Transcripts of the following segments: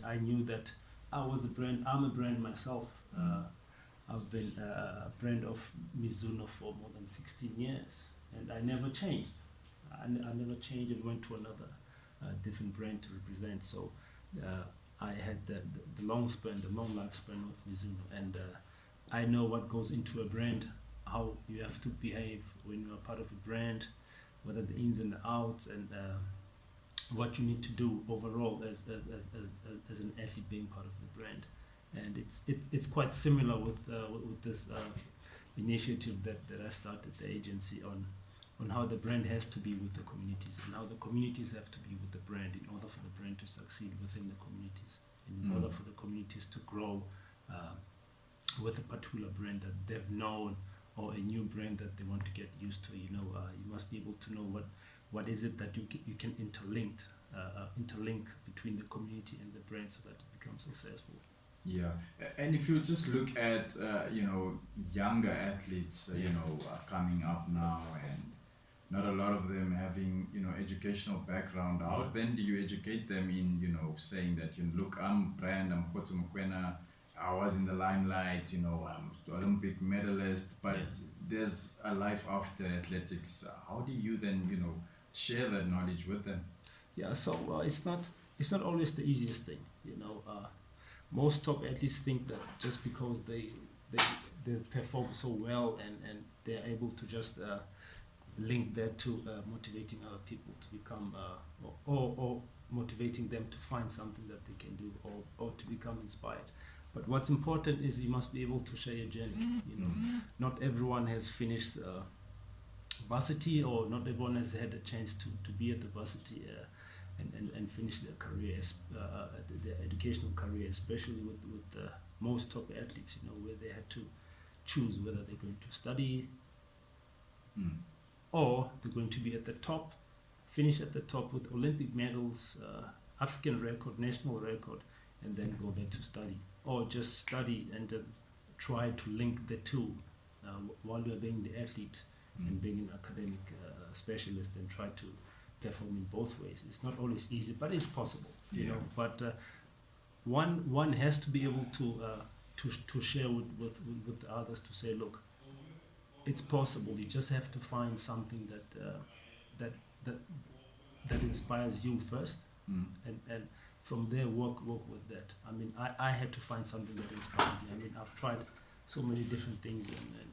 I knew that I was a brand. I'm a brand myself. I've been a brand of Mizuno for more than 16 years, and I never changed. I never changed and went to another different brand to represent. So I had the long lifespan of Mizuno, and I know what goes into a brand, how you have to behave when you are part of a brand, what are the ins and the outs, and what you need to do overall as an athlete being part of the brand. And it's quite similar with this initiative that I started the agency on how the brand has to be with the communities and how the communities have to be with the brand in order for the brand to succeed within the communities, in order for the communities to grow with a particular brand that they've known or a new brand that they want to get used to. You must be able to know what is it that you can interlink between the community and the brand so that it becomes successful. Yeah, and if you just look at younger athletes, coming up now, and not a lot of them having educational background. How then do you educate them in saying that look, I'm brand, I'm Khotso Mokoena, I was in the limelight, I'm Olympic medalist, but there's a life after athletics. How do you then share that knowledge with them? Yeah, so it's not always the easiest thing, Most top athletes think that just because they perform so well and they're able to just link that to motivating other people to become or motivating them to find something that they can do or to become inspired. But what's important is you must be able to share your journey. Not everyone has finished varsity, or not everyone has had a chance to be at the varsity and finish their career, their educational career, especially with most top athletes, where they had to choose whether they're going to study or they're going to be at the top, finish at the top with Olympic medals, African record, national record, and then go back to study, or just study and try to link the two while you're being the athlete and being an academic specialist, and try to perform in both ways. It's not always easy, but it's possible. But one has to be able to share with others, to say, look, it's possible. You just have to find something that inspires you first, and from there work with that. I mean, I had to find something that inspires me. I mean, I've tried so many different things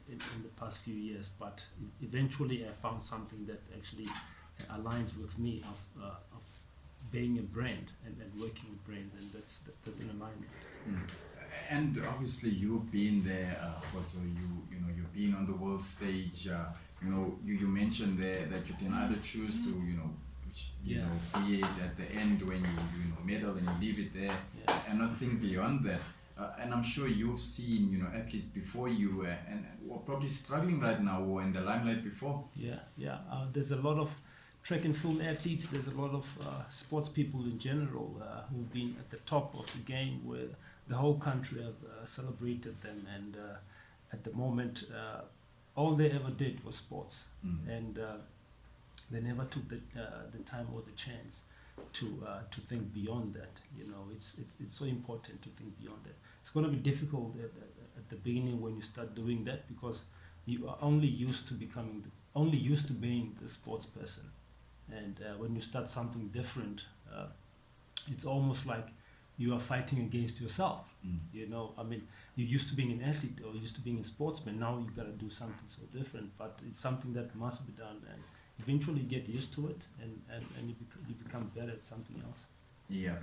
in the past few years, but eventually I found something that actually aligns with me of being a brand and working with brands, and that's an alignment. And obviously you've been there, Khotso. You've been on the world stage. You mentioned there that you can either choose to be it at the end when you medal and you leave it there, and not think beyond that. And I'm sure you've seen athletes before you and were probably struggling right now, or in the limelight before. There's a lot of track and field athletes. There's a lot of sports people in general who've been at the top of the game, where the whole country have celebrated them, and at the moment all they ever did was sports, and they never took the time or the chance to think beyond that. It's so important to think beyond that. It's going to be difficult at the beginning when you start doing that, because you are only used to being the sports person, and when you start something different, it's almost like you are fighting against yourself. I mean, you're used to being an athlete or used to being a sportsman. Now you got to do something so different, but it's something that must be done, and eventually you get used to it, and you become better at something else. Yeah.